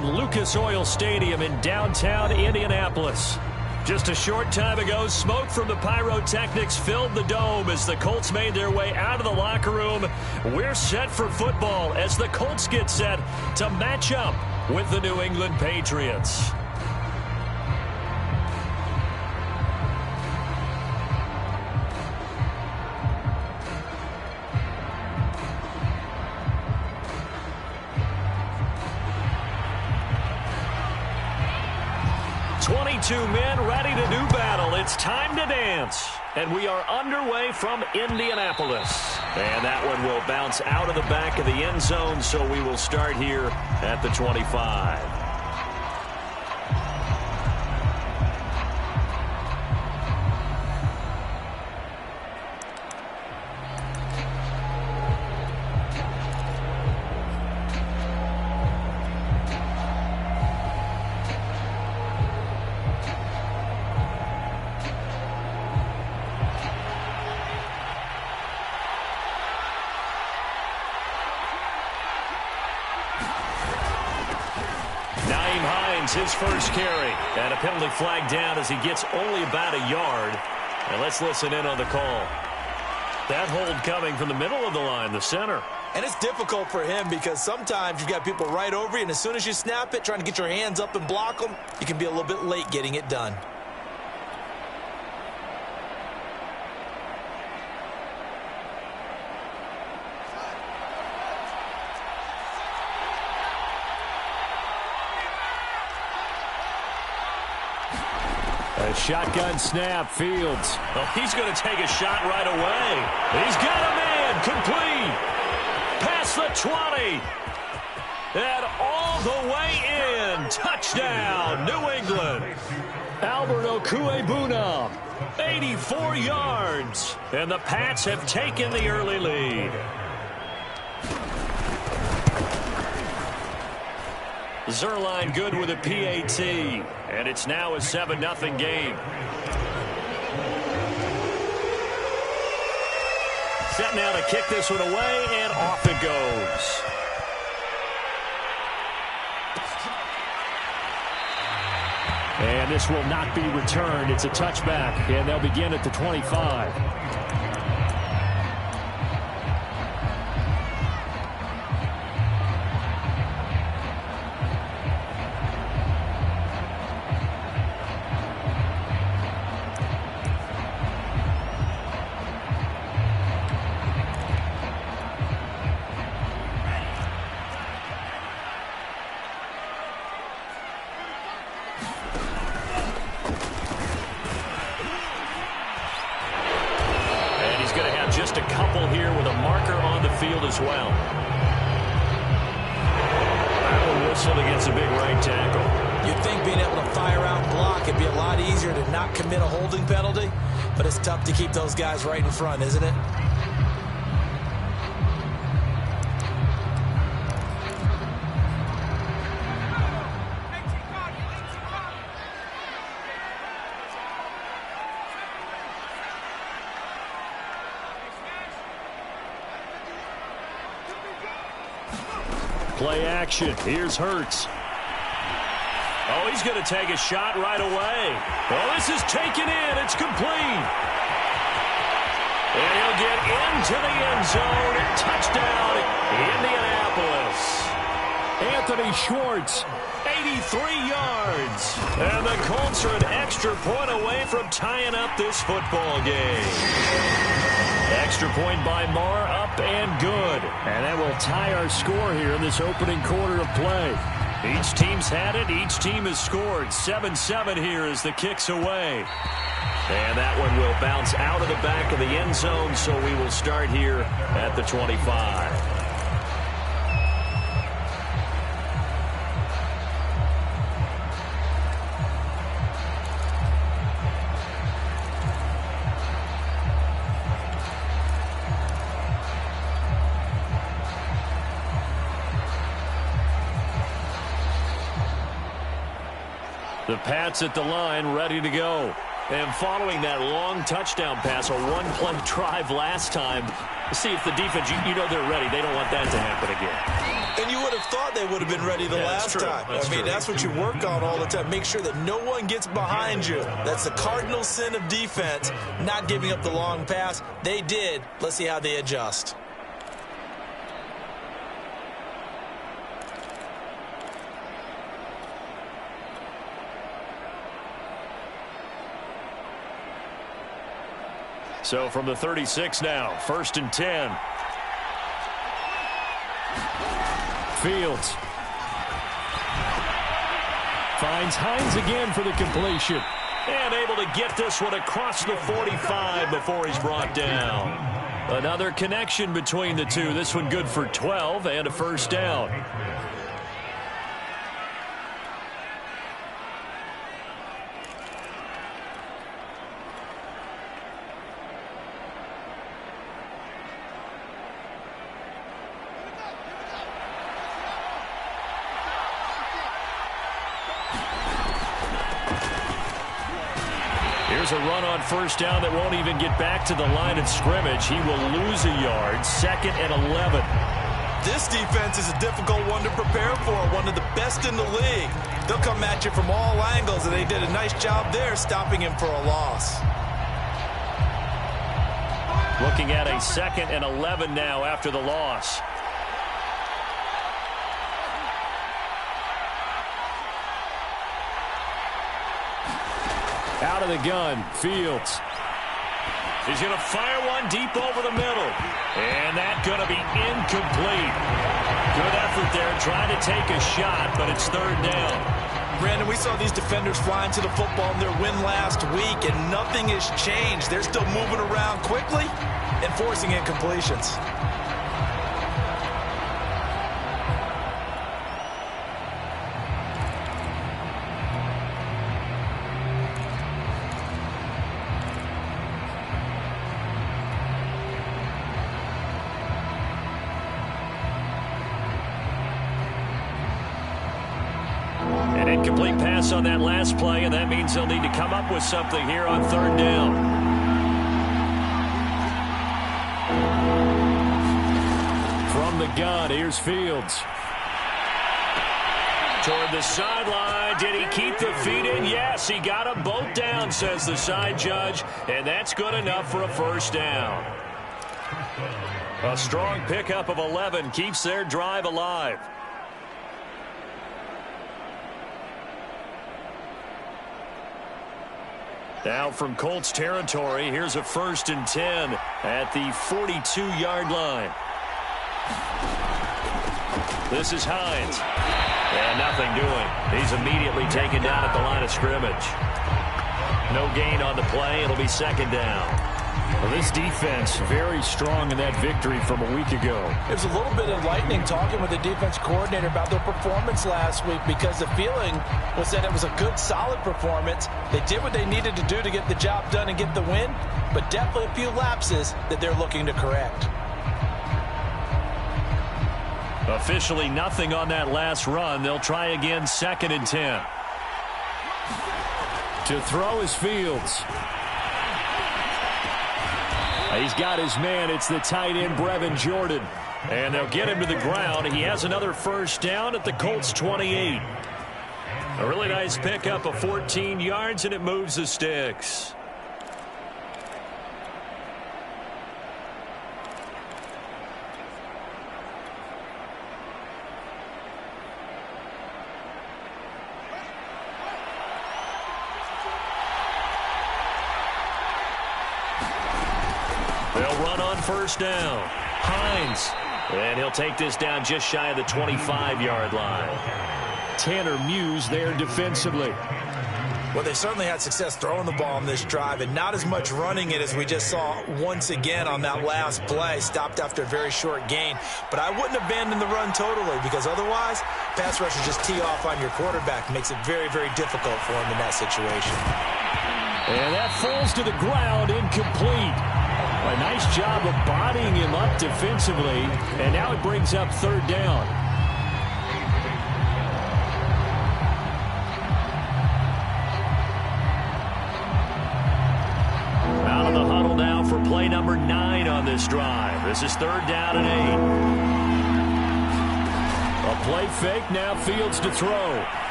and Lucas Oil Stadium in downtown Indianapolis. Just a short time ago, smoke from the pyrotechnics filled the dome as the Colts made their way out of the locker room. We're set for football as the Colts get set to match up with the New England Patriots. Two men ready to do battle. It's time to dance. And we are underway from Indianapolis. And that one will bounce out of the back of the end zone, so we will start here at the 25. His first carry, and a penalty flag down as he gets only about a yard. And let's listen in on the call. That hold coming from the middle of the line, the center. And it's difficult for him because sometimes you've got people right over you, and as soon as you snap it, trying to get your hands up and block them, you can be a little bit late getting it done. A shotgun snap, Fields. Oh, he's going to take a shot right away. He's got a man, complete. Past the 20. And all the way in. Touchdown, New England. Albert Okwuegbunam, 84 yards. And the Pats have taken the early lead. Zerline good with a PAT, and it's now a 7-0 game. Set now to kick this one away, and off it goes. And this will not be returned. It's a touchback, and they'll begin at the 25. Just a couple here with a marker on the field as well. That whistle against a big right tackle. You'd think being able to fire out and block, it'd be a lot easier to not commit a holding penalty, but it's tough to keep those guys right in front, isn't it? Play action. Here's Hurts. Oh, he's going to take a shot right away. Oh, this is taken in. It's complete. And he'll get into the end zone. Touchdown, Indianapolis. Anthony Schwartz, 83 yards. And the Colts are an extra point away from tying up this football game. Extra point by Marr, up and good. And that will tie our score here in this opening quarter of play. Each team's had it. Each team has scored. 7-7 here as the kick's away. And that one will bounce out of the back of the end zone, so we will start here at the 25. The Pats at the line, ready to go. And following that long touchdown pass, a one-play drive last time, see if the defense, you know they're ready. They don't want that to happen again. And you would have thought they would have been ready the last time. That's what you work on all the time. Make sure that no one gets behind you. That's the cardinal sin of defense, not giving up the long pass. They did. Let's see how they adjust. So from the 36 now, 1st and 10. Fields finds Hines again for the completion. And able to get this one across the 45 before he's brought down. Another connection between the two. This one good for 12 and a first down. Here's a run on first down that won't even get back to the line of scrimmage. He will lose a yard. 2nd and 11. This defense is a difficult one to prepare for, one of the best in the league. They'll come at you from all angles, and they did a nice job there stopping him for a loss. Looking at a 2nd and 11 now after the loss. Out of the gun, Fields. He's going to fire one deep over the middle. And that's going to be incomplete. Good effort there trying to take a shot, but it's 3rd down. Brandon, we saw these defenders flying to the football in their win last week, and nothing has changed. They're still moving around quickly and forcing incompletions. Incomplete pass on that last play, and that means they'll need to come up with something here on 3rd down. From the gun, here's Fields. Toward the sideline. Did he keep the feet in? Yes, he got them both down, says the side judge, and that's good enough for a first down. A strong pickup of 11 keeps their drive alive. Now from Colts territory, here's a 1st and 10 at the 42-yard line. This is Hines. And nothing doing. He's immediately taken down at the line of scrimmage. No gain on the play. It'll be 2nd down. Well, this defense very strong in that victory from a week ago. It was a little bit enlightening talking with the defense coordinator about their performance last week, because the feeling was that it was a good, solid performance. They did what they needed to do to get the job done and get the win, but definitely a few lapses that they're looking to correct. Officially nothing on that last run. They'll try again, 2nd and 10. To throw is Fields. He's got his man. It's the tight end, Brevin Jordan. And they'll get him to the ground. He has another first down at the Colts 28. A really nice pickup of 14 yards, and it moves the sticks. They'll run on first down. Hines. And he'll take this down just shy of the 25-yard line. Tanner Muse there defensively. Well, they certainly had success throwing the ball on this drive, and not as much running it as we just saw once again on that last play. Stopped after a very short gain. But I wouldn't abandon the run totally, because otherwise, pass rushers just tee off on your quarterback. Makes it very, very difficult for him in that situation. And that falls to the ground, incomplete. A nice job of bodying him up defensively, and now it brings up 3rd down. Out of the huddle now for play number 9 on this drive. This is 3rd down and Play fake, now Fields to throw.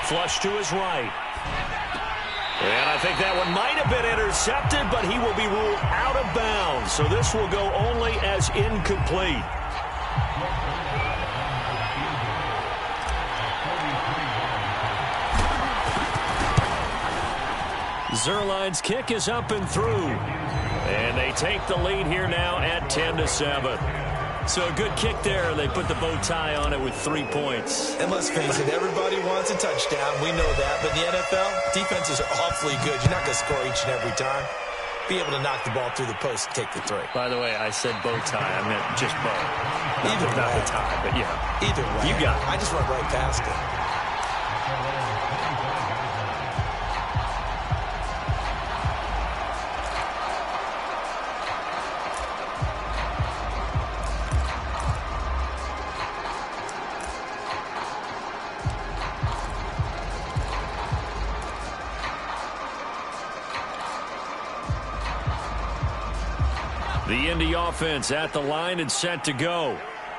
Flush to his right. And I think that one might have been intercepted, but he will be ruled out of bounds. So this will go only as incomplete. Zuerlein's kick is up and through. And they take the lead here now at 10-7. So a good kick there. They put the bow tie on it with 3 points. And let's face it, everybody wants a touchdown. We know that. But in the NFL, defenses are awfully good. You're not going to score each and every time. Be able to knock the ball through the post and take the 3. By the way, I said bow tie. I meant just bow. Not the tie, but yeah. Either way. You got it. I just went right past it. The Indy offense at the line and set to go.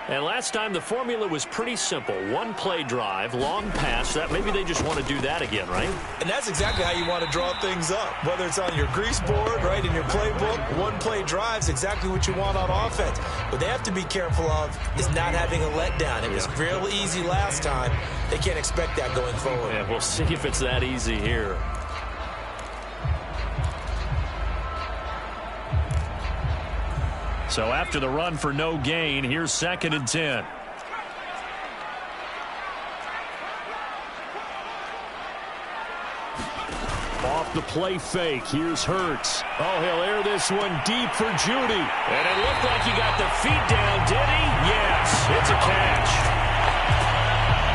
And last time the formula was pretty simple. One play drive, long pass. That maybe they just want to do that again, right? And that's exactly how you want to draw things up. Whether it's on your grease board, right, in your playbook, one play drive is exactly what you want on offense. What they have to be careful of is not having a letdown. It was real easy last time. They can't expect that going forward. Yeah, we'll see if it's that easy here. So after the run for no gain, here's 2nd and 10. Off the play fake, here's Hurts. Oh, he'll air this one deep for Judy. And it looked like he got the feet down, did he? Yes, it's a catch.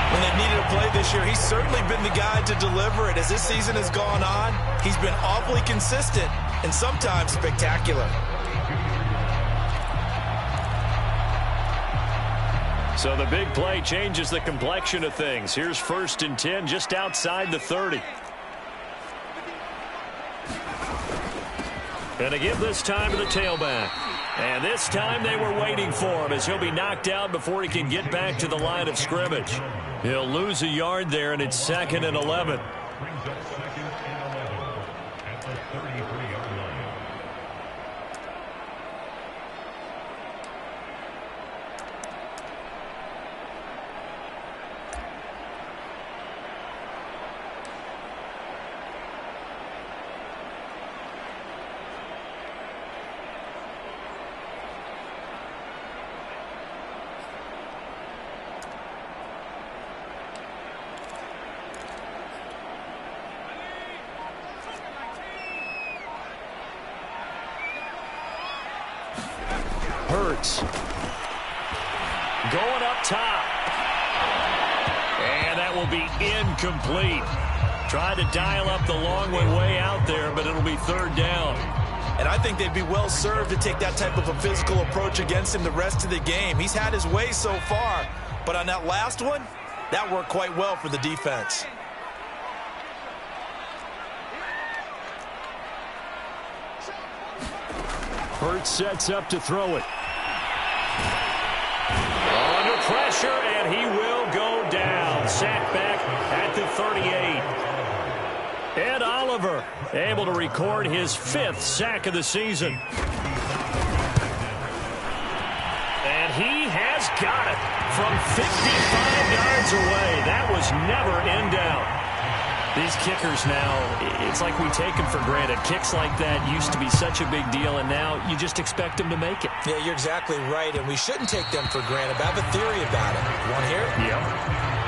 When they needed a play this year, he's certainly been the guy to deliver it. As this season has gone on, he's been awfully consistent and sometimes spectacular. So the big play changes the complexion of things. Here's 1st and 10 just outside the 30. And to give this time to the tailback. And this time they were waiting for him as he'll be knocked out before he can get back to the line of scrimmage. He'll lose a yard there, and it's 2nd and 11. Hurts. Going up top. And that will be incomplete. Tried to dial up the long way out there, but it'll be 3rd down. And I think they'd be well served to take that type of a physical approach against him the rest of the game. He's had his way so far, but on that last one, that worked quite well for the defense. Hurts sets up to throw it. Under pressure, and he will go down. Sacked back at the 38. Ed Oliver able to record his 5th sack of the season. And he has got it from 55 yards away. That was never in doubt. These kickers now, it's like we take them for granted. Kicks like that used to be such a big deal, and now you just expect them to make it. Yeah, you're exactly right, and we shouldn't take them for granted. But I have a theory about it. You want to hear it? Yep.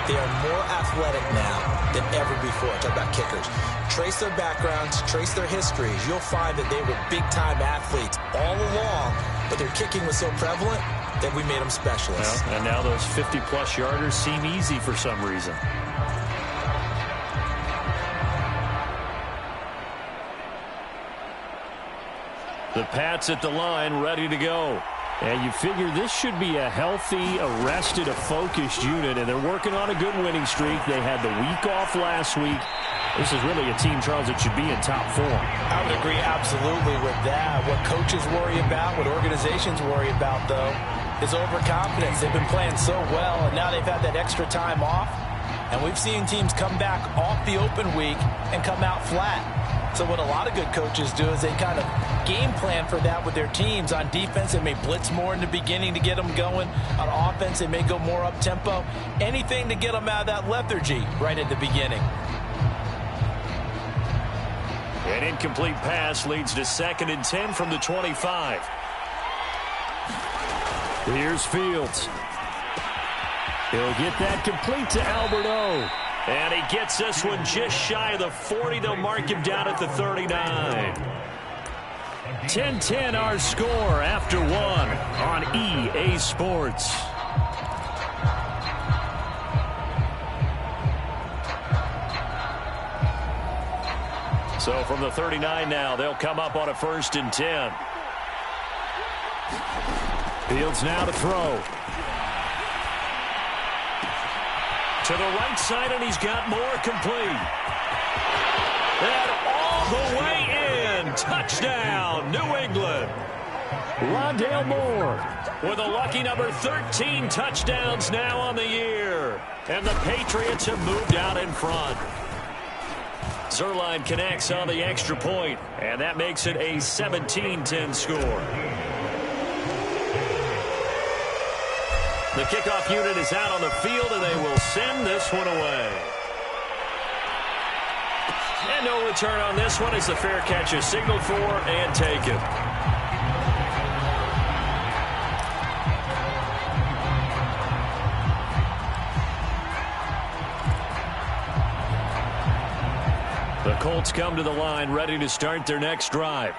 They are more athletic now than ever before. Talk about kickers. Trace their backgrounds, trace their histories. You'll find that they were big-time athletes all along, but their kicking was so prevalent that we made them specialists. Well, and now those 50-plus yarders seem easy for some reason. The Pats at the line, ready to go. And you figure this should be a healthy, arrested, a focused unit, and they're working on a good winning streak. They had the week off last week. This is really a team, Charles, that should be in top form. I would agree absolutely with that. What coaches worry about, what organizations worry about, though, is overconfidence. They've been playing so well, and now they've had that extra time off. And we've seen teams come back off the open week and come out flat. So what a lot of good coaches do is they kind of game plan for that with their teams. On defense, they may blitz more in the beginning to get them going. On offense, they may go more up-tempo. Anything to get them out of that lethargy right at the beginning. An incomplete pass leads to 2nd and 10 from the 25. Here's Fields. He'll get that complete to Albert O. And he gets this one just shy of the 40. They'll mark him down at the 39. 10-10 our score after 1 on EA Sports. So from the 39 now, they'll come up on a 1st and 10. Fields now to throw. To the right side, and he's got more complete. And all the way in. Touchdown, New England. Rondale Moore with a lucky number 13 touchdowns now on the year. And the Patriots have moved out in front. Zerline connects on the extra point, and that makes it a 17-10 score. The kickoff unit is out on the field, and they will send this one away. And no return on this one as the fair catch is signaled for and taken. The Colts come to the line ready to start their next drive.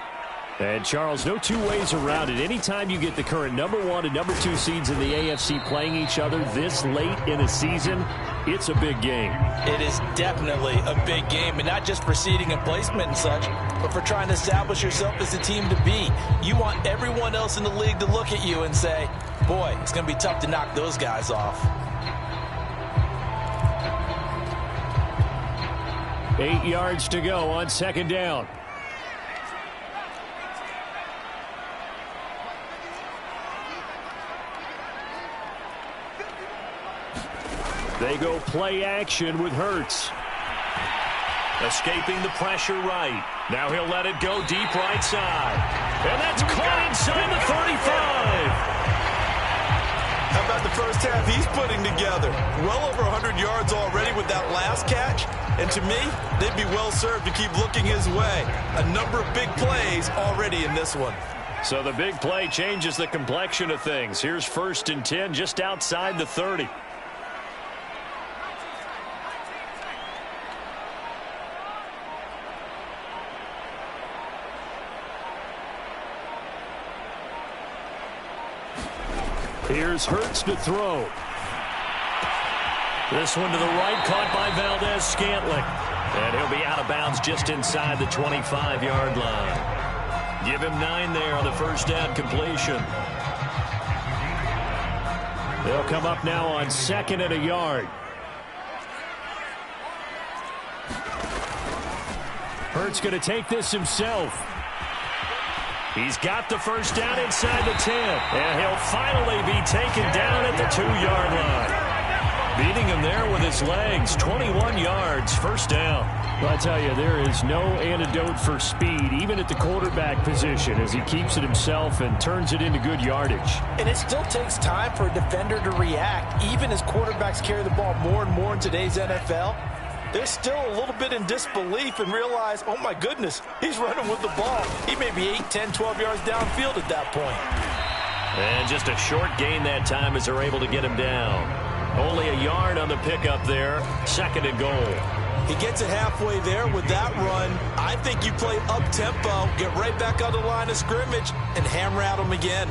And, Charles, no two ways around it. Anytime you get the current #1 and #2 seeds in the AFC playing each other this late in a season, it's a big game. It is definitely a big game, and not just for seeding and placement and such, but for trying to establish yourself as a team to beat. You want everyone else in the league to look at you and say, boy, it's going to be tough to knock those guys off. 8 yards to go on 2nd down. They go play action with Hurts. Escaping the pressure right. Now he'll let it go deep right side. And that's caught inside the 35. How about the first half he's putting together? Well over 100 yards already with that last catch. And to me, they'd be well served to keep looking his way. A number of big plays already in this one. So the big play changes the complexion of things. Here's 1st and 10 just outside the 30. Here's Hurts to throw. This one to the right, caught by Valdez-Scantling. And he'll be out of bounds just inside the 25-yard line. Give him 9 there on the first down completion. They'll come up now on 2nd and a yard. Hurts going to take this himself. He's got the first down inside the 10. And he'll finally be taken down at the 2-yard line. Beating him there with his legs. 21 yards, first down. Well, I tell you, there is no antidote for speed, even at the quarterback position, as he keeps it himself and turns it into good yardage. And it still takes time for a defender to react, even as quarterbacks carry the ball more and more in today's NFL. They're still a little bit in disbelief and realize, oh my goodness, he's running with the ball. He may be 8, 10, 12 yards downfield at that point. And just a short gain that time as they're able to get him down. Only a yard on the pickup there. 2nd and goal. He gets it halfway there with that run. I think you play up-tempo, get right back on the line of scrimmage, and hammer at him again.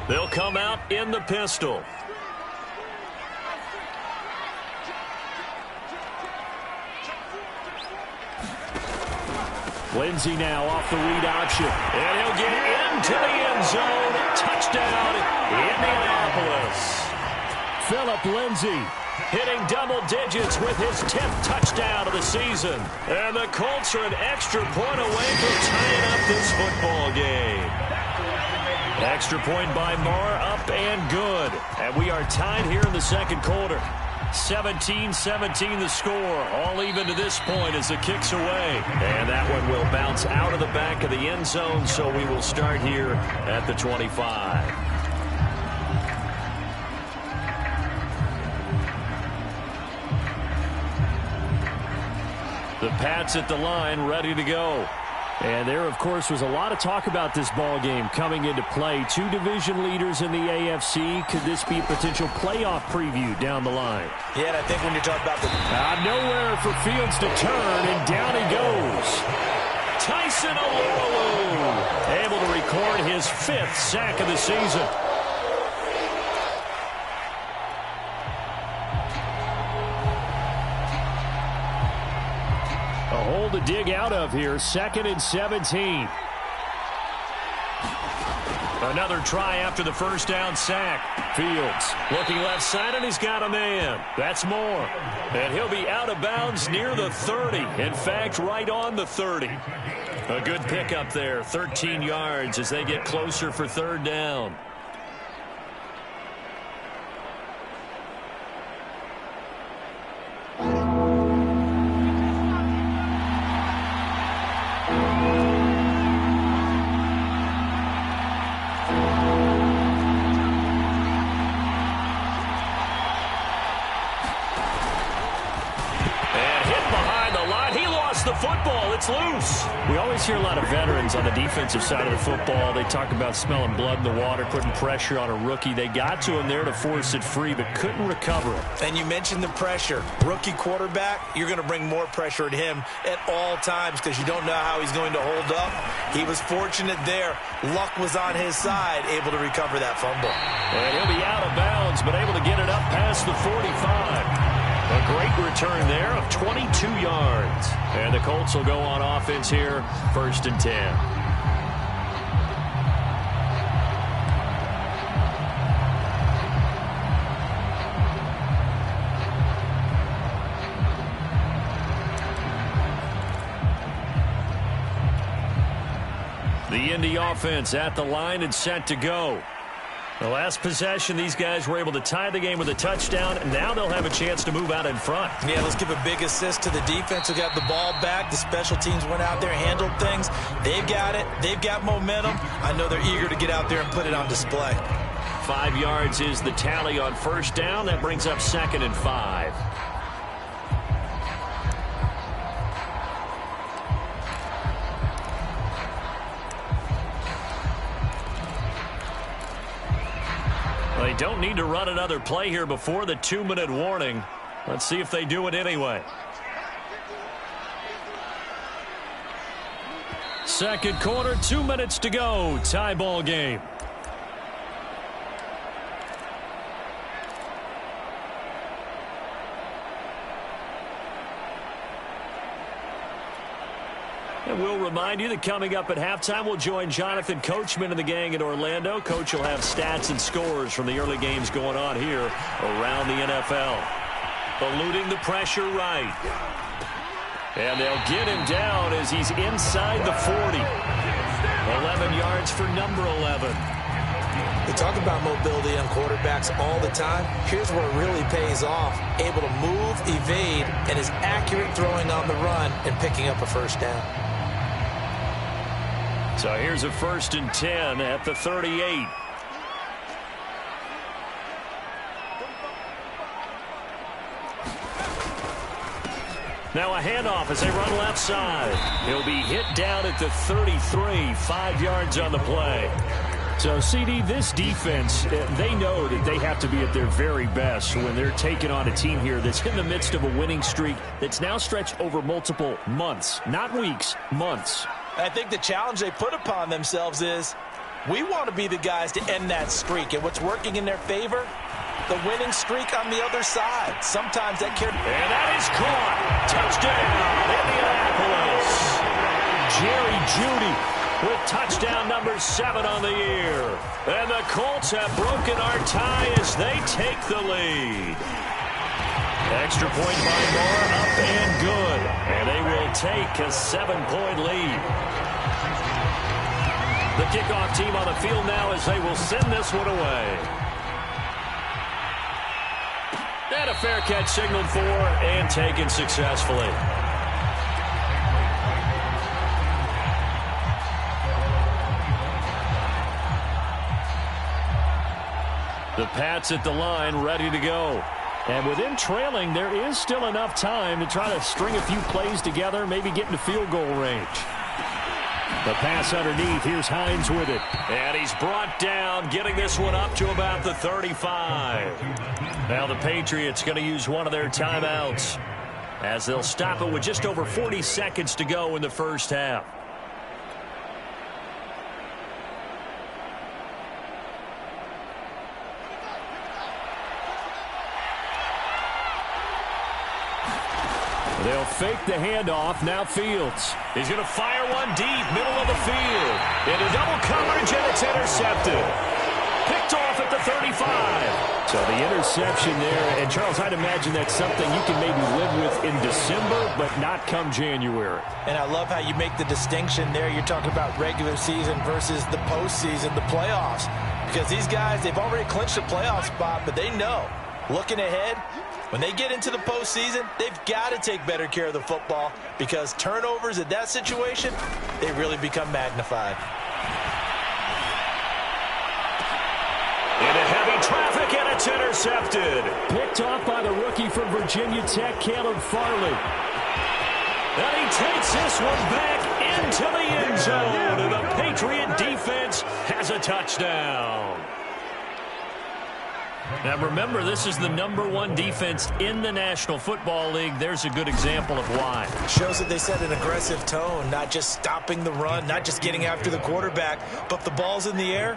They'll come out in the pistol. Lindsey now off the read option. And he'll get into the end zone. Touchdown, Indianapolis. Phillip Lindsey hitting double digits with his 10th touchdown of the season. And the Colts are an extra point away from tying up this football game. Extra point by Moore, up and good. And we are tied here in the second quarter. 17-17 the score. All even to this point as the kick's away. And that one will bounce out of the back of the end zone, so we will start here at the 25. The Pats at the line, ready to go. And there, of course, was a lot of talk about this ball game coming into play. Two division leaders in the AFC. Could this be a potential playoff preview down the line? Yeah, and I think when you're talking about the... nowhere for Fields to turn, and down he goes. Tyson Alualu, able to record his 5th sack of the season. A hole to dig out of here, 2nd and 17. Another try after the first down sack. Fields looking left side, and he's got a man. That's Moore. And he'll be out of bounds near the 30. In fact, right on the 30. A good pickup there, 13 yards as they get closer for 3rd down. Loose. We always hear a lot of veterans on the defensive side of the football. They talk about smelling blood in the water, putting pressure on a rookie. They got to him there to force it free, but couldn't recover it. And you mentioned the pressure. Rookie quarterback, you're going to bring more pressure at him at all times because you don't know how he's going to hold up. He was fortunate there. Luck was on his side, able to recover that fumble. And he'll be out of bounds, but able to get it up past the 45. A great return there of 22 yards. And the Colts will go on offense here, 1st and 10. The Indy offense at the line and set to go. The last possession, these guys were able to tie the game with a touchdown, and now they'll have a chance to move out in front. Yeah, let's give a big assist to the defense who got the ball back. The special teams went out there, handled things. They've got it. They've got momentum. I know they're eager to get out there and put it on display. 5 yards is the tally on 1st down. That brings up 2nd and 5. They don't need to run another play here before the 2-minute warning. Let's see if they do it anyway. Second quarter, 2 minutes to go. Tie ball game. And we'll remind you that coming up at halftime, we'll join Jonathan Coachman and the gang in Orlando. Coach will have stats and scores from the early games going on here around the NFL. Eluding the pressure right. And they'll get him down as he's inside the 40. 11 yards for number 11. We talk about mobility on quarterbacks all the time. Here's where it really pays off. Able to move, evade, and is accurate throwing on the run and picking up a 1st down. So here's a 1st and 10 at the 38. Now a handoff as they run left side. He'll be hit down at the 33, 5 yards on the play. So, CD, this defense, they know that they have to be at their very best when they're taking on a team here that's in the midst of a winning streak that's now stretched over multiple months, not weeks, months. I think the challenge they put upon themselves is we want to be the guys to end that streak. And what's working in their favor? The winning streak on the other side. Sometimes that carries. And that is caught. Touchdown, Indianapolis. Jerry Jeudy with touchdown number 7 on the year. And the Colts have broken our tie as they take the lead. Extra point by Moore, up and good. And they will take a 7-point lead. The kickoff team on the field now as they will send this one away. And a fair catch signaled for and taken successfully. The Pats at the line, ready to go. And with them trailing, there is still enough time to try to string a few plays together, maybe get into field goal range. The pass underneath. Here's Hines with it. And he's brought down, getting this one up to about the 35. Now the Patriots going to use one of their timeouts as they'll stop it with just over 40 seconds to go in the first half. They'll fake the handoff. Now Fields. He's going to fire one deep, middle of the field. Into double coverage, and it's intercepted. Picked off at the 35. So the interception there. And, Charles, I'd imagine that's something you can maybe live with in December, but not come January. And I love how you make the distinction there. You're talking about regular season versus the postseason, the playoffs. Because these guys, they've already clinched a playoff spot, but they know, looking ahead, when they get into the postseason, they've got to take better care of the football because turnovers in that situation, they really become magnified. Into heavy traffic, and it's intercepted. Picked off by the rookie from Virginia Tech, Caleb Farley. And he takes this one back into the end zone, and the Patriot defense has a touchdown. Now, remember, this is the #1 defense in the National Football League. There's a good example of why. Shows that they set an aggressive tone, not just stopping the run, not just getting after the quarterback, but if the ball's in the air,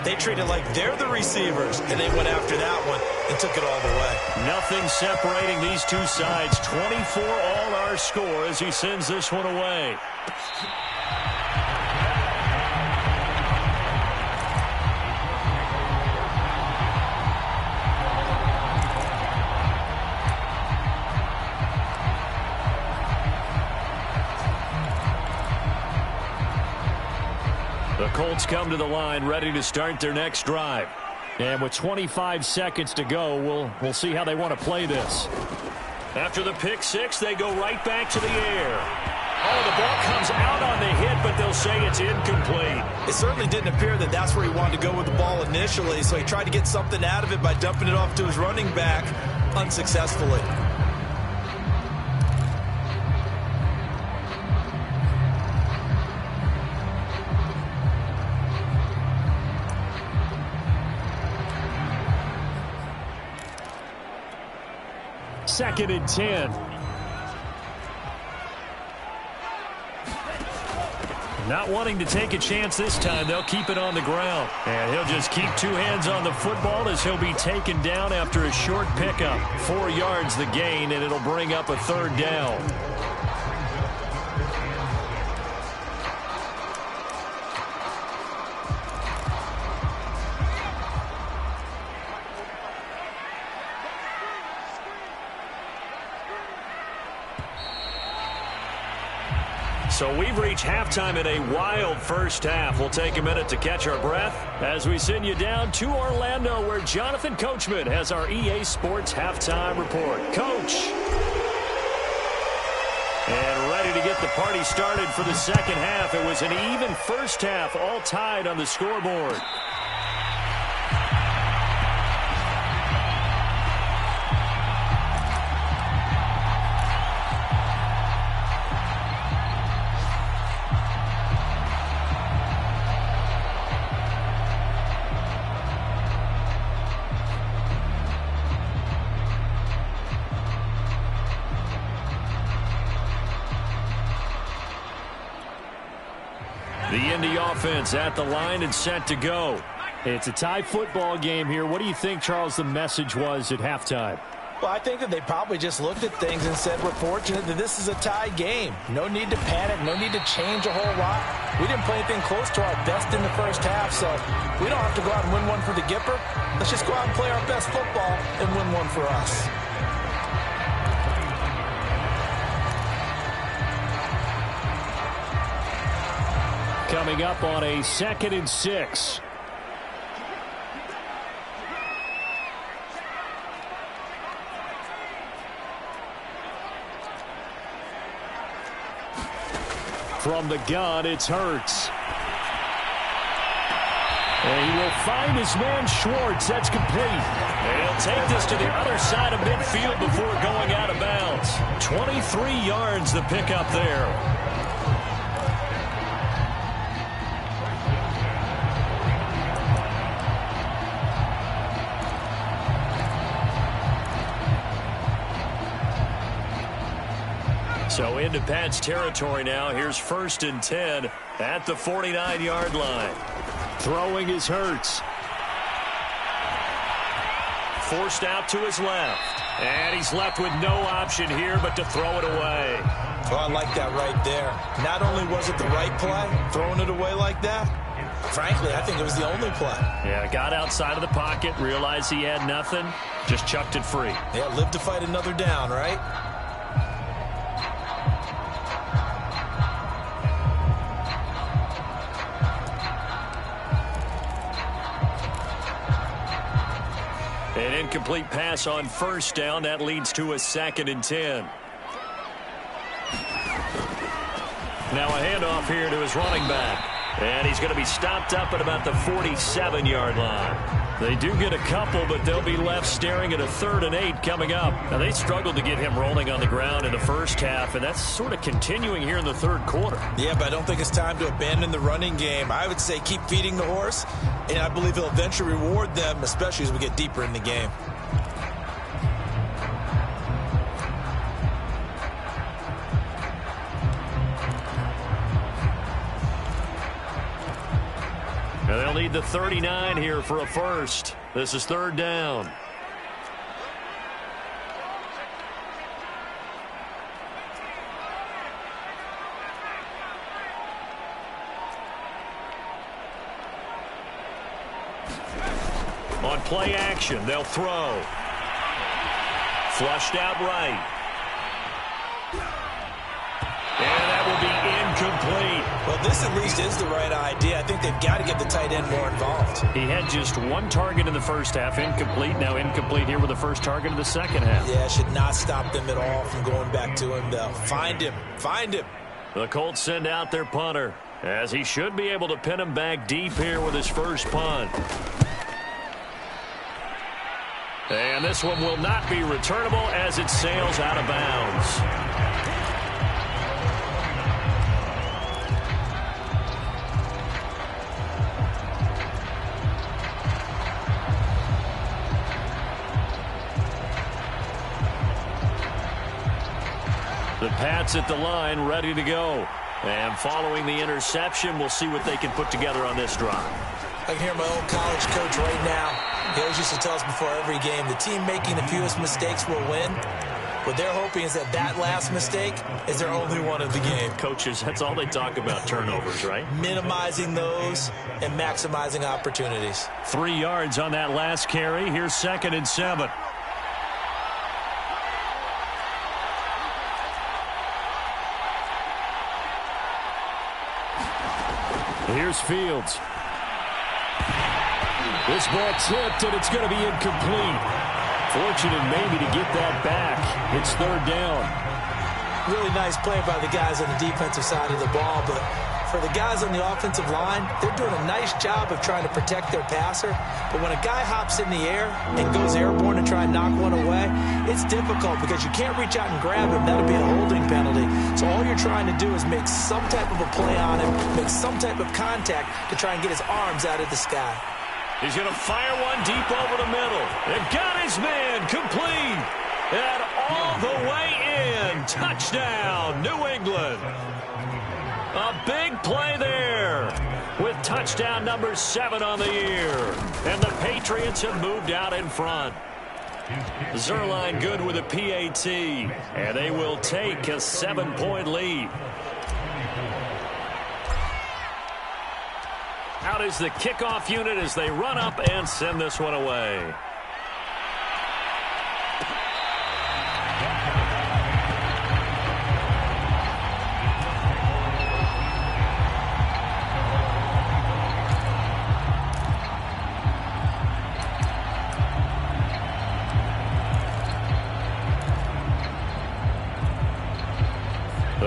they treat it like they're the receivers, and they went after that one and took it all the way. Nothing separating these two sides. 24 all our score as he sends this one away. The Colts come to the line, ready to start their next drive. And with 25 seconds to go, we'll see how they want to play this. After the pick six, they go right back to the air. Oh, the ball comes out on the hit, but they'll say it's incomplete. It certainly didn't appear that that's where he wanted to go with the ball initially, so he tried to get something out of it by dumping it off to his running back unsuccessfully. Second and 10. Not wanting to take a chance this time, they'll keep it on the ground. And he'll just keep two hands on the football as he'll be taken down after a short pickup. 4 yards the gain, and it'll bring up a third down. So we've reached halftime in a wild first half. We'll take a minute to catch our breath as we send you down to Orlando, where Jonathan Coachman has our EA Sports halftime report. Coach. And ready to get the party started for the second half. It was an even first half, all tied on the scoreboard. The Indy offense at the line and set to go. It's a tie football game here. What do you think, Charles, the message was at halftime? Well, I think that they probably just looked at things and said, we're fortunate that this is a tie game. No need to panic. No need to change a whole lot. We didn't play anything close to our best in the first half, so we don't have to go out and win one for the Gipper. Let's just go out and play our best football and win one for us. coming up on a 2nd and 6. From the gun, it's Hurts. And he will find his man Schwartz. That's complete. And he'll take this to the other side of midfield before going out of bounds. 23 yards the pickup there. So into Pat's territory now. Here's 1st and 10 at the 49-yard line. Throwing is Hurts. Forced out to his left. And he's left with no option here but to throw it away. Well, I like that right there. Not only was it the right play, throwing it away like that, frankly, I think it was the only play. Yeah, got outside of the pocket, realized he had nothing, just chucked it free. Yeah, live to fight another down, right? An incomplete pass on 1st down. That leads to a 2nd and 10. Now a handoff here to his running back. And he's going to be stopped up at about the 47-yard line. They do get a couple, but they'll be left staring at a 3rd and 8 coming up. Now, they struggled to get him rolling on the ground in the first half, and that's sort of continuing here in the 3rd quarter. Yeah, but I don't think it's time to abandon the running game. I would say keep feeding the horse, and I believe he'll eventually reward them, especially as we get deeper in the game. And they'll need the 39 here for a first. This is 3rd down. On play action, they'll throw. Flushed out right. And that will be incomplete. Well, this at least is the right idea. I think they've got to get the tight end more involved. He had just 1 target in the first half, incomplete. Now incomplete here with the first target of the second half. Yeah, should not stop them at all from going back to him, though. Find him. Find him. The Colts send out their punter, as he should be able to pin him back deep here with his first punt. And this one will not be returnable as it sails out of bounds. The Pats at the line, ready to go. And following the interception, we'll see what they can put together on this drive. I can hear my old college coach right now. He always used to tell us before every game, the team making the fewest mistakes will win. What they're hoping is that that last mistake is their only one of the game. Coaches, that's all they talk about, turnovers, right? Minimizing those and maximizing opportunities. 3 yards on that last carry. Here's 2nd and 7. Here's Fields. This ball tipped, and it's going to be incomplete. Fortunate maybe to get that back. It's 3rd down. Really nice play by the guys on the defensive side of the ball, but for the guys on the offensive line, they're doing a nice job of trying to protect their passer. But when a guy hops in the air and goes airborne to try and knock one away, it's difficult because you can't reach out and grab him. That'll be a holding penalty. So all you're trying to do is make some type of a play on him, make some type of contact to try and get his arms out of the sky. He's going to fire one deep over the middle. And got his man complete. And all the way in. Touchdown, New England. A big play there with touchdown number 7 on the year. And the Patriots have moved out in front. Zerline good with a PAT. And they will take a 7-point lead. Out is the kickoff unit as they run up and send this one away.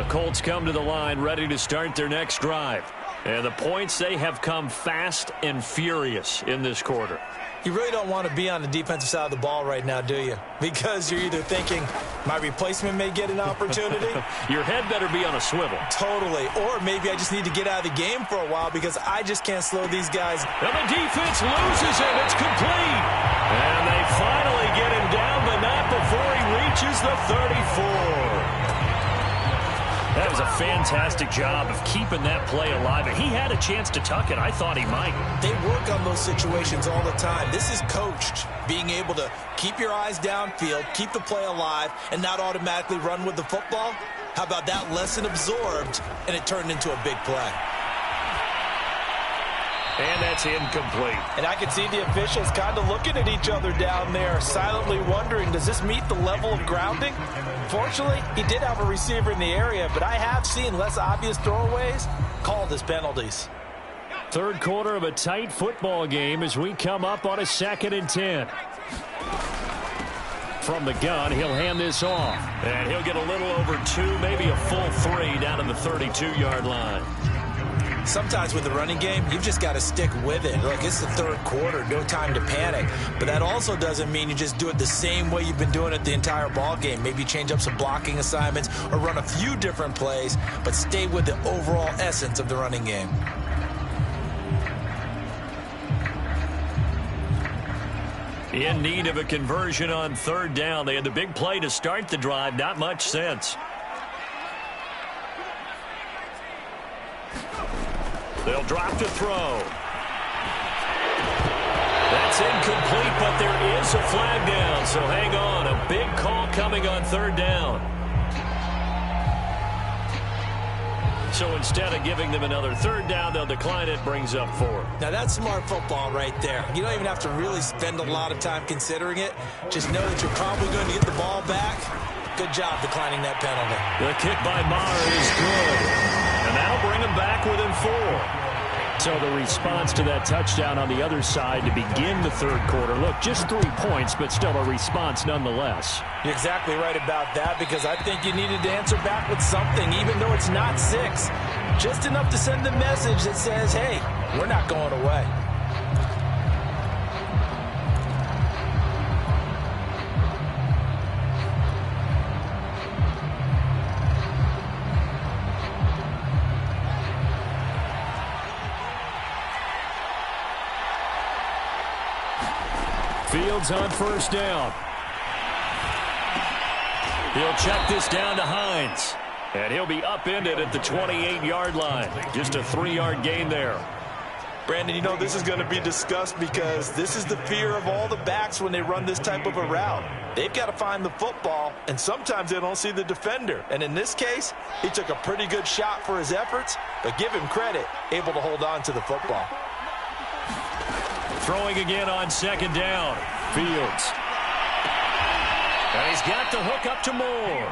The Colts come to the line ready to start their next drive. And the points, they have come fast and furious in this quarter. You really don't want to be on the defensive side of the ball right now, do you? Because you're either thinking, my replacement may get an opportunity. Your head better be on a swivel. Totally. Or maybe I just need to get out of the game for a while because I just can't slow these guys. And the defense loses him. It's complete. And they finally get him down, but not before he reaches the 34. That was a fantastic job of keeping that play alive. And he had a chance to tuck it. I thought he might. They work on those situations all the time. This is coached, being able to keep your eyes downfield, keep the play alive, and not automatically run with the football. How about that lesson absorbed, and it turned into a big play? And that's incomplete. And I can see the officials kind of looking at each other down there, silently wondering, does this meet the level of grounding? Fortunately, he did have a receiver in the area, but I have seen less obvious throwaways called as penalties. Third quarter of a tight football game as we come up on a 2nd and 10. From the gun, he'll hand this off. And he'll get a little over 2, maybe a full 3 down in the 32-yard line. Sometimes with the running game, you've just got to stick with it. Look, it's the third quarter, no time to panic. But that also doesn't mean you just do it the same way you've been doing it the entire ball game. Maybe change up some blocking assignments or run a few different plays, but stay with the overall essence of the running game. In need of a conversion on 3rd down. They had the big play to start the drive. Not much sense. They'll drop to throw. That's incomplete, but there is a flag down. So hang on. A big call coming on 3rd down. So instead of giving them another 3rd down, they'll decline it. Brings up 4. Now that's smart football right there. You don't even have to really spend a lot of time considering it. Just know that you're probably going to get the ball back. Good job declining that penalty. The kick by Maher is good. And that'll bring him back within 4. So the response to that touchdown on the other side to begin the third quarter. Look, just 3 points, but still a response nonetheless. You're exactly right about that, because I think you needed to answer back with something, even though it's not 6. Just enough to send a message that says, hey, we're not going away. Fields on 1st down. He'll check this down to Hines. And he'll be upended at the 28-yard line. Just a 3-yard gain there. Brandon, you know, this is going to be discussed because this is the fear of all the backs when they run this type of a route. They've got to find the football, and sometimes they don't see the defender. And in this case, he took a pretty good shot for his efforts, but give him credit, able to hold on to the football. Throwing again on 2nd down. Fields. And he's got the hook up to Moore.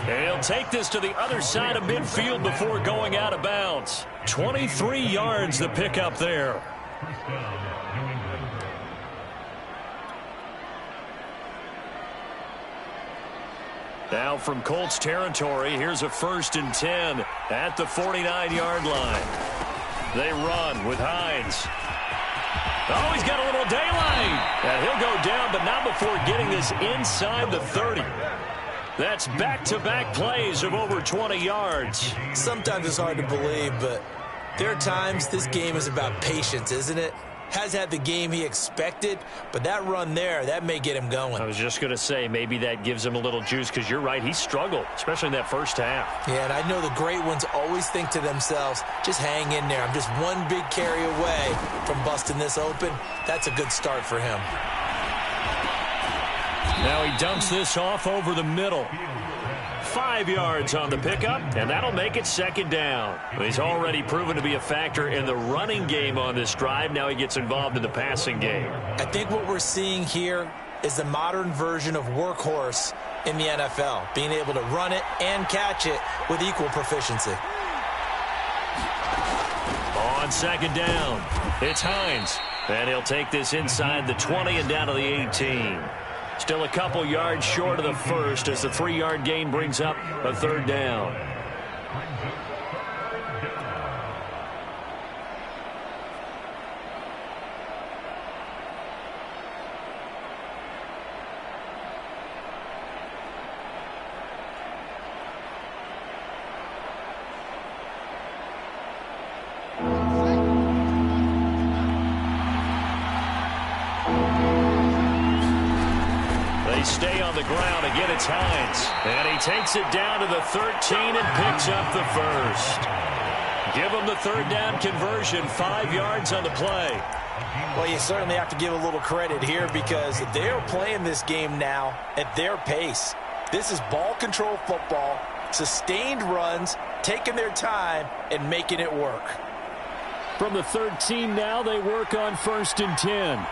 And he'll take this to the other side of midfield before going out of bounds. 23 yards the pickup there. Now from Colts territory, here's a 1st and 10 at the 49-yard line. They run with Hines. Oh, he's got a little daylight. And he'll go down, but not before getting this inside the 30. That's back-to-back plays of over 20 yards. Sometimes it's hard to believe, but there are times this game is about patience, isn't it? Has had the game he expected, but that run there, that may get him going. I was just going to say, maybe that gives him a little juice, because you're right, he struggled, especially in that first half. Yeah, and I know the great ones always think to themselves, just hang in there. I'm just one big carry away from busting this open. That's a good start for him. Now he dumps this off over the middle. 5 yards on the pickup, and that'll make it 2nd down. He's already proven to be a factor in the running game on this drive. Now he gets involved in the passing game. I think what we're seeing here is the modern version of workhorse in the NFL, being able to run it and catch it with equal proficiency. On 2nd down, it's Hines, and he'll take this inside the 20 and down to the 18. Still a couple yards short of the first as the 3-yard gain brings up a 3rd down. Stay on the ground. Again, it's Hines. And he takes it down to the 13 and picks up the first. Give him the third down conversion. 5 yards on the play. Well, you certainly have to give a little credit here because they're playing this game now at their pace. This is ball control football, sustained runs, taking their time and making it work. From the 13 now, they work on 1st and 10.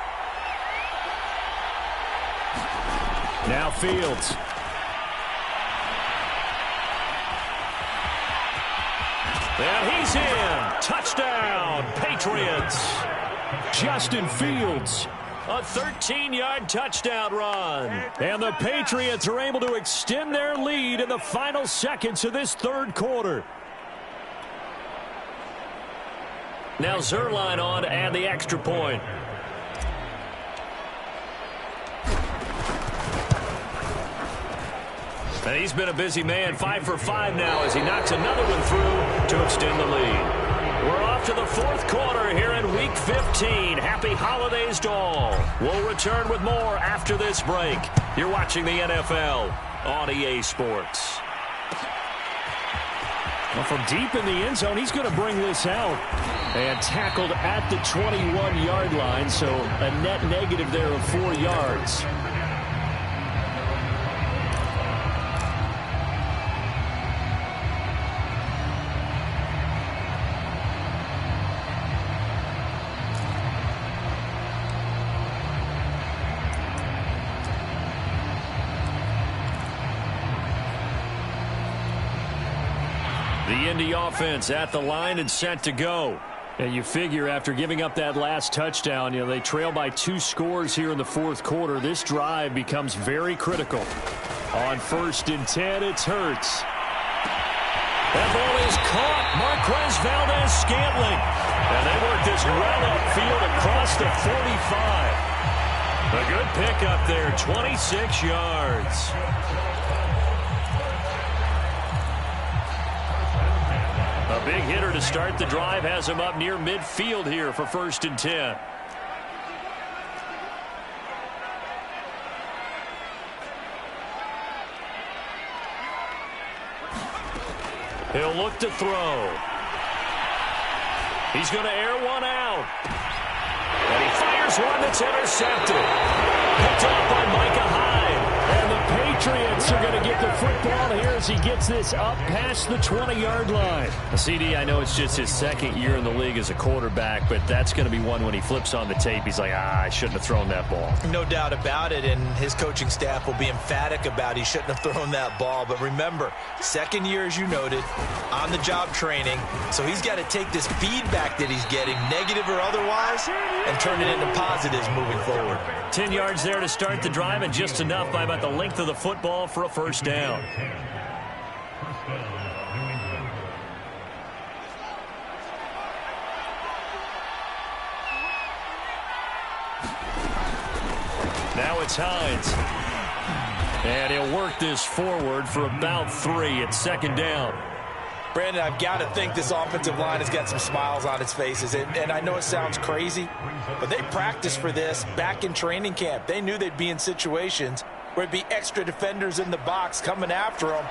Now Fields. And he's in. Touchdown, Patriots. Justin Fields. A 13-yard touchdown run. And the Patriots are able to extend their lead in the final seconds of this third quarter. Now Zerline on to add the extra point. And he's been a busy man, 5 for 5 now as he knocks another one through to extend the lead. We're off to the fourth quarter here in Week 15. Happy holidays to all. We'll return with more after this break. You're watching the NFL on EA Sports. Well, from deep in the end zone, he's going to bring this out. And tackled at the 21-yard line, so a net negative there of 4 yards. The Indy offense at the line and set to go. And you figure after giving up that last touchdown, they trail by 2 scores here in the fourth quarter. This drive becomes very critical. On 1st and 10, it's Hurts. That ball is caught. Marquez Valdes-Scantling. And they work this well upfield across the 45. A good pickup there, 26 yards. A big hitter to start the drive has him up near midfield here for 1st and 10. He'll look to throw. He's going to air one out. And he fires one that's intercepted. Picked up by Micah Hyde. And the Patriots are going to get the football here as he gets this up past the 20-yard line. CD, I know it's just his second year in the league as a quarterback, but that's going to be one when he flips on the tape. He's like, I shouldn't have thrown that ball. No doubt about it, and his coaching staff will be emphatic about he shouldn't have thrown that ball. But remember, second year, as you noted, on-the-job training, so he's got to take this feedback that he's getting, negative or otherwise, and turn it into positives moving forward. 10 yards there to start the drive, and just enough by about the length of the football for a first down. Now it's Hines. And he'll work this forward for about 3. It's 2nd down. Brandon, I've got to think this offensive line has got some smiles on its faces. And I know it sounds crazy, but they practiced for this back in training camp. They knew they'd be in situations where it'd be extra defenders in the box coming after them,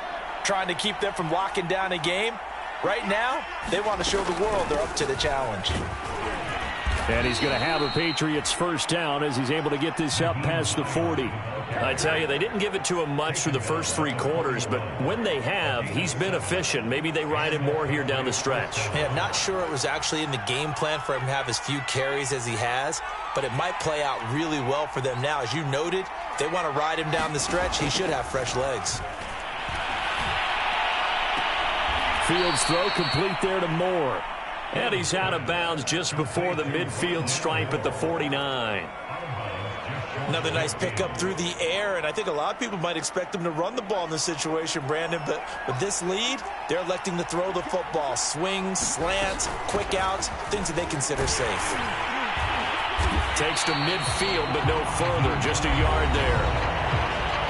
trying to keep them from locking down a game. Right now, they want to show the world they're up to the challenge. And he's going to have a Patriots first down as he's able to get this up past the 40. I tell you, they didn't give it to him much through the first 3 quarters, but when they have, he's been efficient. Maybe they ride him more here down the stretch. Yeah, not sure it was actually in the game plan for him to have as few carries as he has, but it might play out really well for them now. As you noted, if they want to ride him down the stretch, he should have fresh legs. Fields throw complete there to Moore. And he's out of bounds just before the midfield stripe at the 49. Another nice pickup through the air, and I think a lot of people might expect them to run the ball in this situation, Brandon, but with this lead, they're electing to throw the football. Swings, slants, quick outs, things that they consider safe. Takes to midfield, but no further, just a yard there.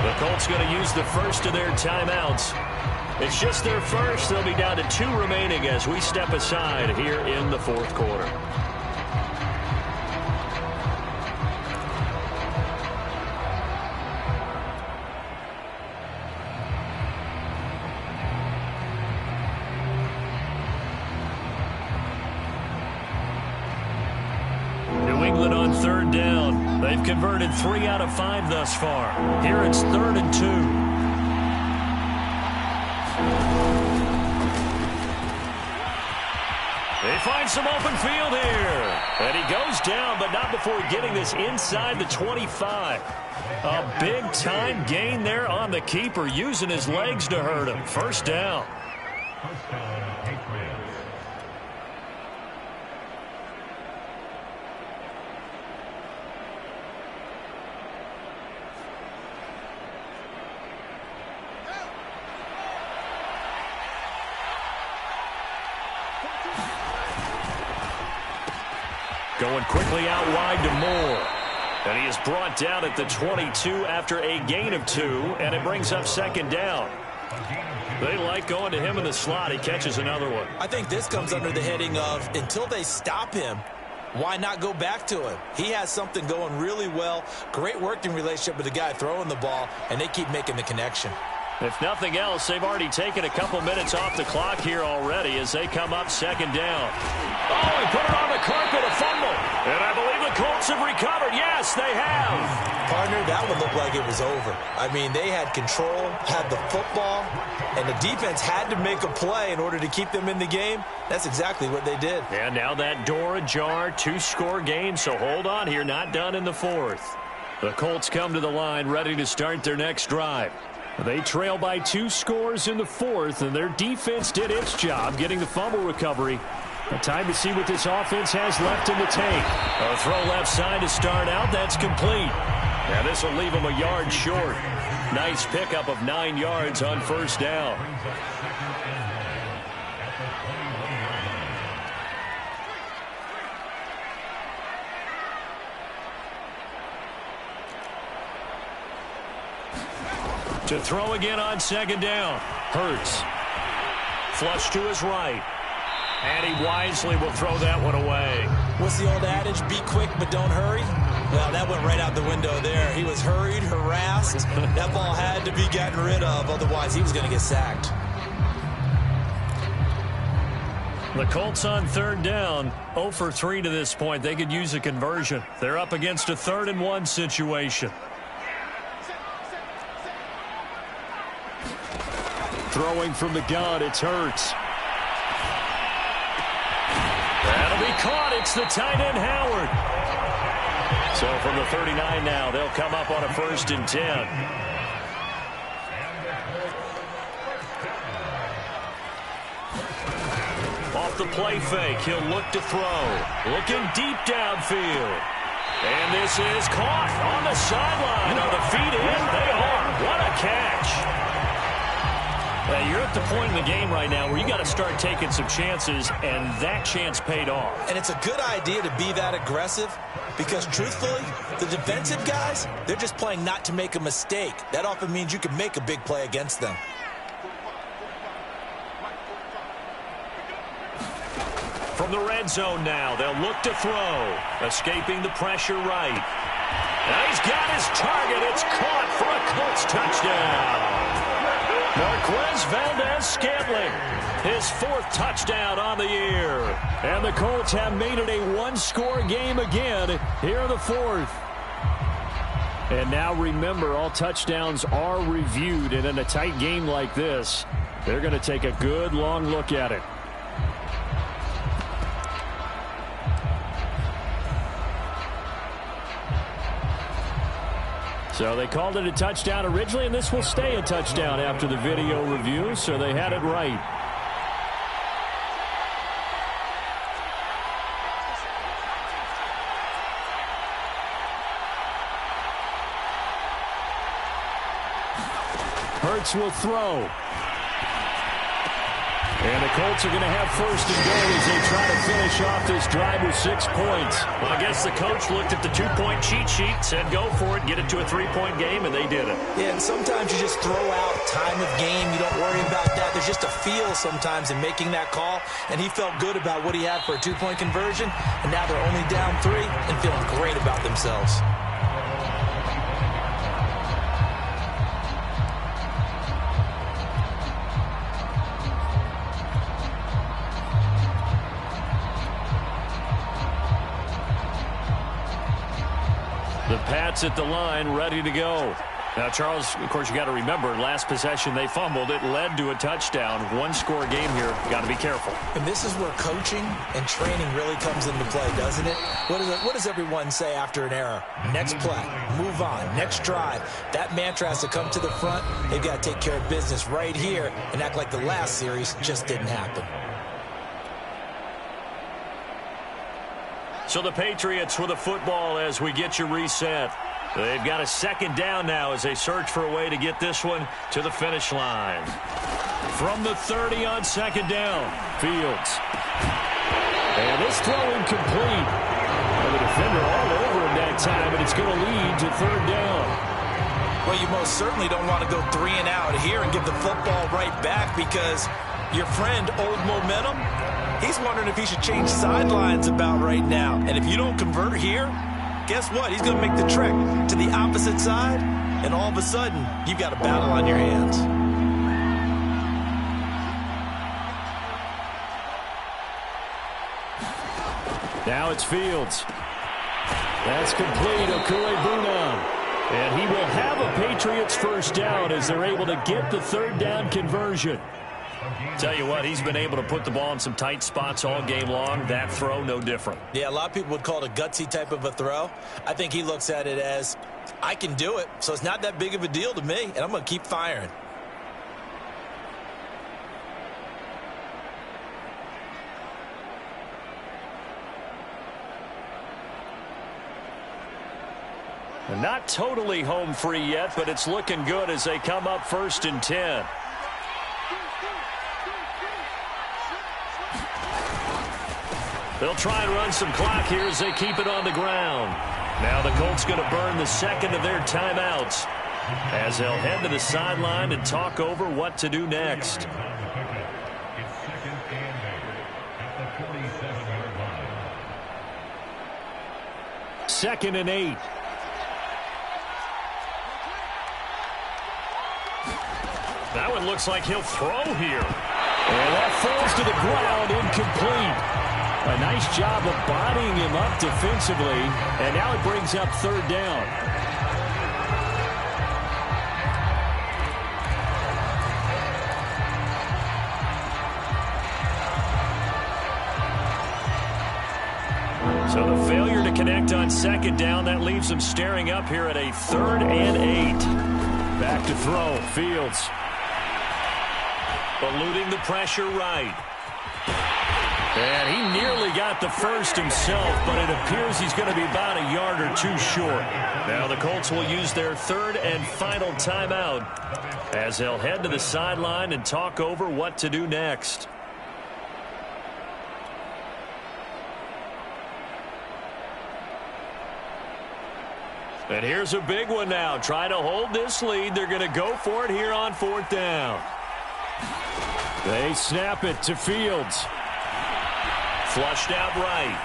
The Colts going to use the first of their timeouts. It's just their first. They'll be down to 2 remaining as we step aside here in the fourth quarter. On third down. They've converted 3 out of 5 thus far. Here it's 3rd and 2. They find some open field here. And he goes down, but not before getting this inside the 25. A big-time gain there on the keeper, using his legs to hurt him. First down. Going quickly out wide to Moore. And he is brought down at the 22 after a gain of 2, and it brings up 2nd down. They like going to him in the slot. He catches another one. I think this comes under the heading of, until they stop him, why not go back to him? He has something going really well. Great working relationship with the guy throwing the ball, and they keep making the connection. If nothing else, they've already taken a couple minutes off the clock here already as they come up 2nd down. Oh, he put it on the carpet, a fumble. And I believe the Colts have recovered. Yes, they have. Partner, that one looked like it was over. I mean, they had control, had the football, and the defense had to make a play in order to keep them in the game. That's exactly what they did. And now that door ajar, 2-score game, so hold on here, not done in the 4th. The Colts come to the line ready to start their next drive. They trail by 2 scores in the 4th, and their defense did its job getting the fumble recovery. A time to see what this offense has left in the tank. A throw left side to start out. That's complete. Now this will leave them a yard short. Nice pickup of 9 yards on 1st down. To throw again on 2nd down. Hurts. Flush to his right. And he wisely will throw that one away. What's the old adage? Be quick, but don't hurry. Well, that went right out the window there. He was hurried, harassed. That ball had to be gotten rid of. Otherwise, he was going to get sacked. The Colts on 3rd down. 0 for 3 to this point. They could use a conversion. They're up against a 3rd and 1 situation. Throwing from the gun, it's Hurts. That'll be caught. It's the tight end, Howard. So from the 39 now, they'll come up on a 1st and 10. Off the play fake, he'll look to throw. Looking deep downfield. And this is caught on the sideline. Are the feet in? They are. What a catch. You're at the point in the game right now where you got to start taking some chances, and that chance paid off. And it's a good idea to be that aggressive because, truthfully, the defensive guys, they're just playing not to make a mistake. That often means you can make a big play against them. From the red zone now, they'll look to throw. Escaping the pressure right. Now he's got his target. It's caught for a Colts touchdown. Marquez Valdez-Scantling, his 4th touchdown on the year. And the Colts have made it a 1-score game again here in the 4th. And now remember, all touchdowns are reviewed, and in a tight game like this, they're going to take a good long look at it. So they called it a touchdown originally, and this will stay a touchdown after the video review, so they had it right. Hurts will throw. And the Colts are going to have first and goal as they try to finish off this drive with 6 points. Well, I guess the coach looked at the 2-point cheat sheet, said go for it, get it to a 3-point game, and they did it. Yeah, and sometimes you just throw out time of game. You don't worry about that. There's just a feel sometimes in making that call, and he felt good about what he had for a 2-point conversion, and now they're only down 3 and feeling great about themselves. The Pats at the line, ready to go. Now, Charles, of course, you got to remember, last possession they fumbled. It led to a touchdown. One-score game here. Got to be careful. And this is where coaching and training really comes into play, doesn't it? What does everyone say after an error? Next play, move on, next drive. That mantra has to come to the front. They've got to take care of business right here and act like the last series just didn't happen. So the Patriots with the football as we get you reset. They've got a second down now as they search for a way to get this one to the finish line. From the 30 on second down, Fields. And this throw incomplete. And the defender all over him that time, and it's going to lead to third down. Well, you most certainly don't want to go 3 and out here and give the football right back because your friend, Old Momentum, he's wondering if he should change sidelines about right now. And if you don't convert here, guess what? He's going to make the trek to the opposite side, and all of a sudden, you've got a battle on your hands. Now it's Fields. That's complete. Okuegbunam. And he will have a Patriots first down as they're able to get the third down conversion. Tell you what, he's been able to put the ball in some tight spots all game long. That throw, no different. Yeah, a lot of people would call it a gutsy type of a throw. I think he looks at it as, I can do it, so it's not that big of a deal to me, and I'm going to keep firing. Not totally home free yet, but it's looking good as they come up first and 10. They'll try and run some clock here as they keep it on the ground. Now the Colts going to burn the second of their timeouts as they'll head to the sideline and talk over what to do next. Second and 8. That one looks like he'll throw here. And that falls to the ground, incomplete. A nice job of bodying him up defensively, and now it brings up third down. So the failure to connect on second down, that leaves them staring up here at a 3rd and 8. Back to throw, Fields. Eluding the pressure right. And he nearly got the first himself, but it appears he's going to be about a yard or two short. Now the Colts will use their third and final timeout as they'll head to the sideline and talk over what to do next. And here's a big one now. Trying to hold this lead. They're going to go for it here on 4th down. They snap it to Fields. Flushed out right.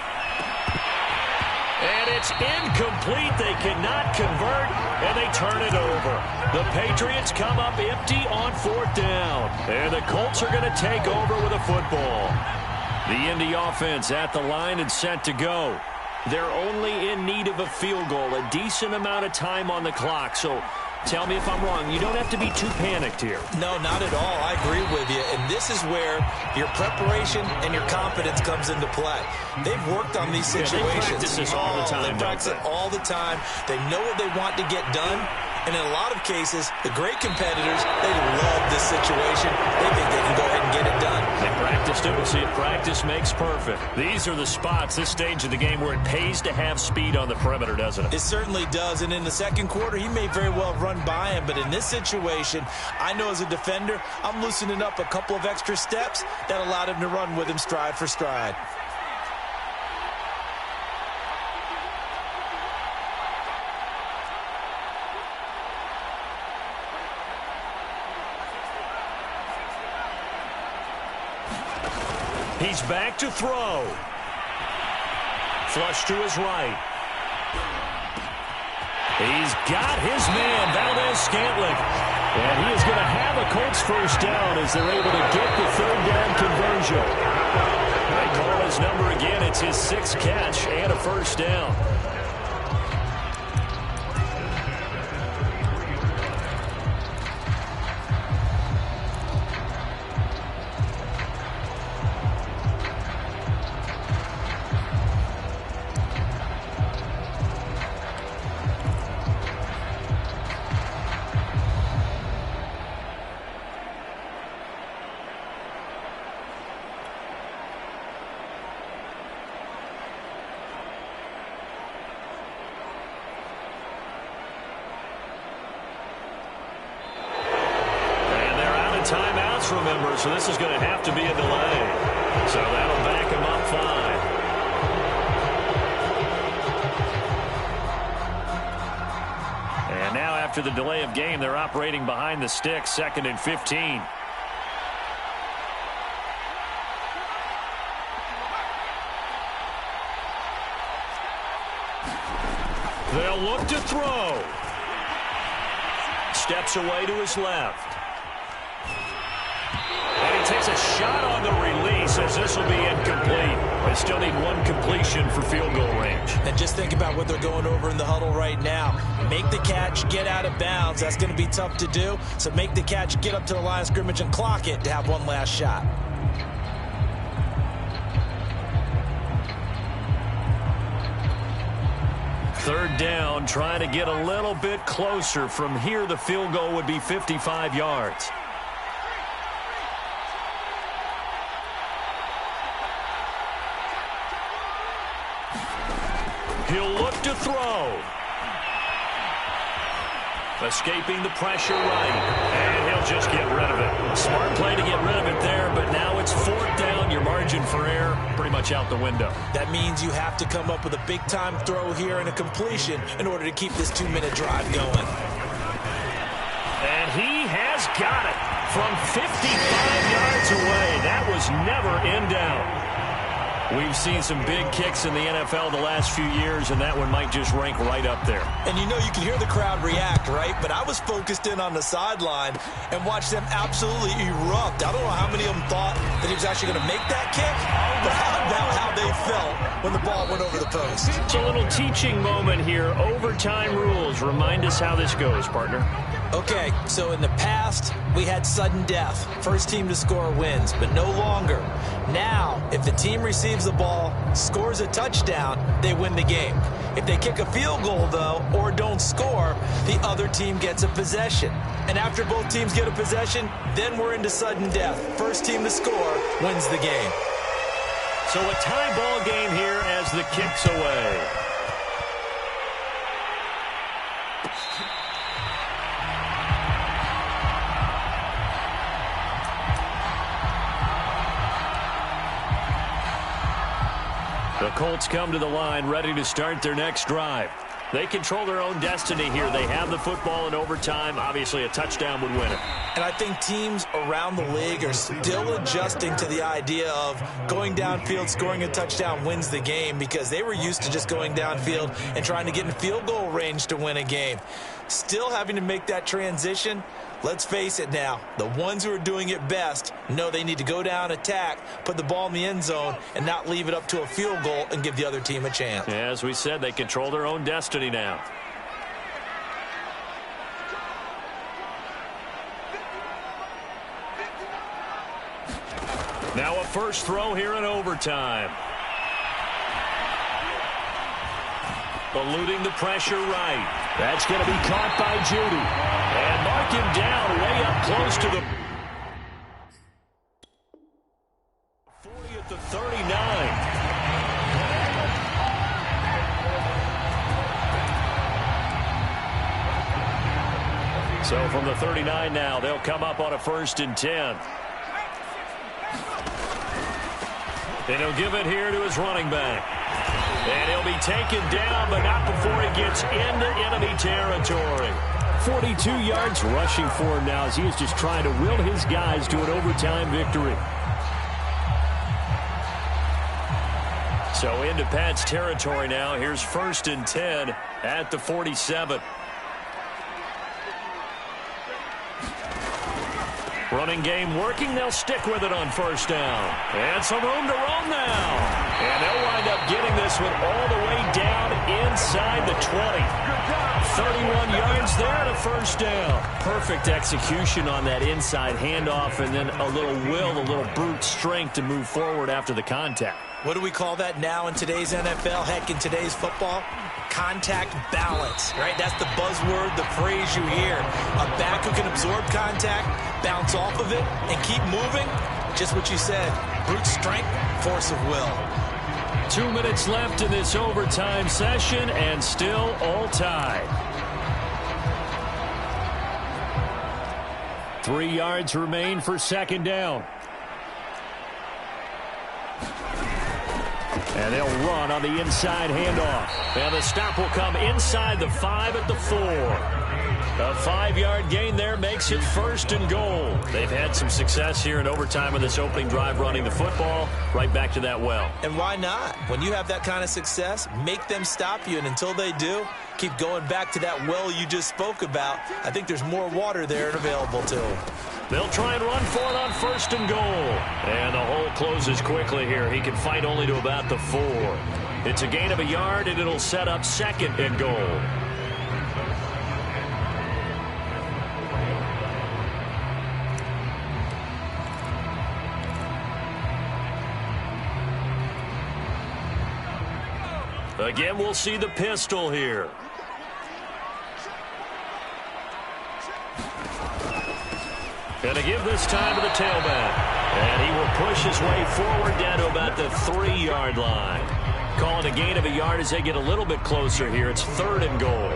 And it's incomplete. They cannot convert, and they turn it over. The Patriots come up empty on 4th down. And the Colts are going to take over with a football. The Indy offense at the line and set to go. They're only in need of a field goal, a decent amount of time on the clock. So tell me if I'm wrong. You don't have to be too panicked here. No, not at all. I agree with you. And this is where your preparation and your confidence comes into play. They've worked on these situations. They practice this all the time. They practice it all the time. They know what they want to get done. And in a lot of cases, the great competitors, they love this situation. They think they can go ahead and get it done. They practice practiced it. We'll see if practice makes perfect. These are the spots, this stage of the game, where it pays to have speed on the perimeter, doesn't it? It certainly does. And in the second quarter, he may very well run by him. But in this situation, I know as a defender, I'm loosening up a couple of extra steps that allowed him to run with him stride for stride. He's back to throw. Flush to his right. He's got his man, Valdez-Scantling. And he is going to have a Colts first down as they're able to get the third down conversion. They call his number again. It's his 6th catch and a first down. Timeouts, remember, so this is going to have to be a delay. So that'll back him up 5. And now after the delay of game, they're operating behind the sticks, 2nd and 15. They'll look to throw. Steps away to his left. And he takes a shot on the release as this will be incomplete. They still need one completion for field goal range. And just think about what they're going over in the huddle right now. Make the catch, get out of bounds. That's going to be tough to do. So make the catch, get up to the line of scrimmage, and clock it to have one last shot. Third down, trying to get a little bit closer. From here, the field goal would be 55 yards. He'll look to throw. Escaping the pressure right. And he'll just get rid of it. Smart play to get rid of it there, but now it's 4th down. Your margin for error pretty much out the window. That means you have to come up with a big-time throw here and a completion in order to keep this 2-minute drive going. And he has got it from 55 yards away. That was never in doubt. We've seen some big kicks in the NFL the last few years, and that one might just rank right up there. And you know, you can hear the crowd react, right? But I was focused in on the sideline and watched them absolutely erupt. I don't know how many of them thought that he was actually going to make that kick, but how about how they felt when the ball went over the post? It's a little teaching moment here. Overtime rules. Remind us how this goes, partner. Okay, so in the past, we had sudden death. First team to score wins, but no longer. Now, if the team receives the ball, scores a touchdown, they win the game. If they kick a field goal, though, or don't score, the other team gets a possession. And after both teams get a possession, then we're into sudden death. First team to score wins the game. So a tie ball game here as the kick's away. The Colts come to the line ready to start their next drive. They control their own destiny here. They have the football in overtime. Obviously, a touchdown would win it. And I think teams around the league are still adjusting to the idea of going downfield, scoring a touchdown wins the game, because they were used to just going downfield and trying to get in field goal range to win a game. Still having to make that transition. Let's face it now, the ones who are doing it best know they need to go down, attack, put the ball in the end zone, and not leave it up to a field goal and give the other team a chance. Yeah, as we said, they control their own destiny now. Now a first throw here in overtime. Eluding the pressure right. That's going to be caught by Judy. And mark him down way up close to the 39 now. They'll come up on a 1st and 10. And he'll give it here to his running back. And he'll be taken down, but not before he gets into enemy territory. 42 yards rushing for him now as he is just trying to will his guys to an overtime victory. So into Pat's territory now. Here's 1st and 10 at the 47. Running game working. They'll stick with it on 1st down. And some room to roam now. And they'll wind up getting this one all the way down inside the 20. 31 yards there to 1st down. Perfect execution on that inside handoff, and then a little will, a little brute strength to move forward after the contact. What do we call that now in today's NFL? Heck, in today's football? Contact balance, right? That's the buzzword, the phrase you hear. A back who can absorb contact, bounce off of it, and keep moving. Just what you said. Brute strength, force of will. 2 minutes left in this overtime session, and still all tied. 3 yards remain for 2nd down. And they'll run on the inside handoff. And the stop will come inside the 5 at the 4. A 5-yard gain there makes it 1st and goal. They've had some success here in overtime of this opening drive running the football. Right back to that well. And why not? When you have that kind of success, make them stop you. And until they do, keep going back to that well you just spoke about. I think there's more water there and available to them. They'll try and run for it on 1st and goal. And the hole closes quickly here. He can fight only to about the 4. It's a gain of a yard, and it'll set up 2nd and goal. Again, we'll see the pistol here. Going to give this time to the tailback. And he will push his way forward down to about the 3-yard line. Calling a gain of a yard as they get a little bit closer here. It's 3rd and goal.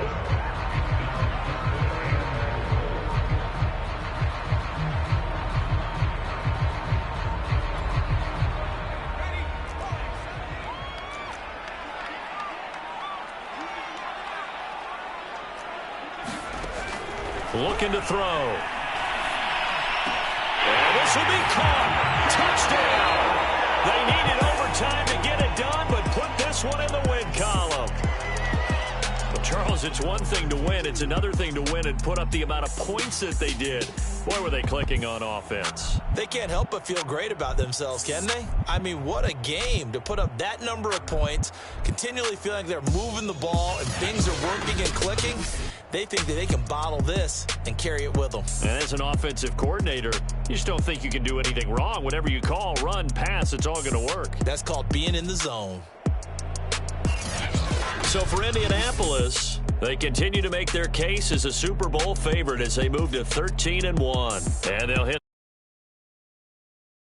Looking to throw. And this will be caught. Touchdown. They needed overtime to get it done, but put this one in the win column. Well, Charles, it's one thing to win. It's another thing to win and put up the amount of points that they did. Boy, were they clicking on offense. They can't help but feel great about themselves, can they? I mean, what a game to put up that number of points, continually feeling like they're moving the ball and things are working and clicking. They think that they can bottle this and carry it with them. And as an offensive coordinator, you just don't think you can do anything wrong. Whatever you call, run, pass, it's all going to work. That's called being in the zone. So for Indianapolis, they continue to make their case as a Super Bowl favorite as they move to 13-1. And they'll hit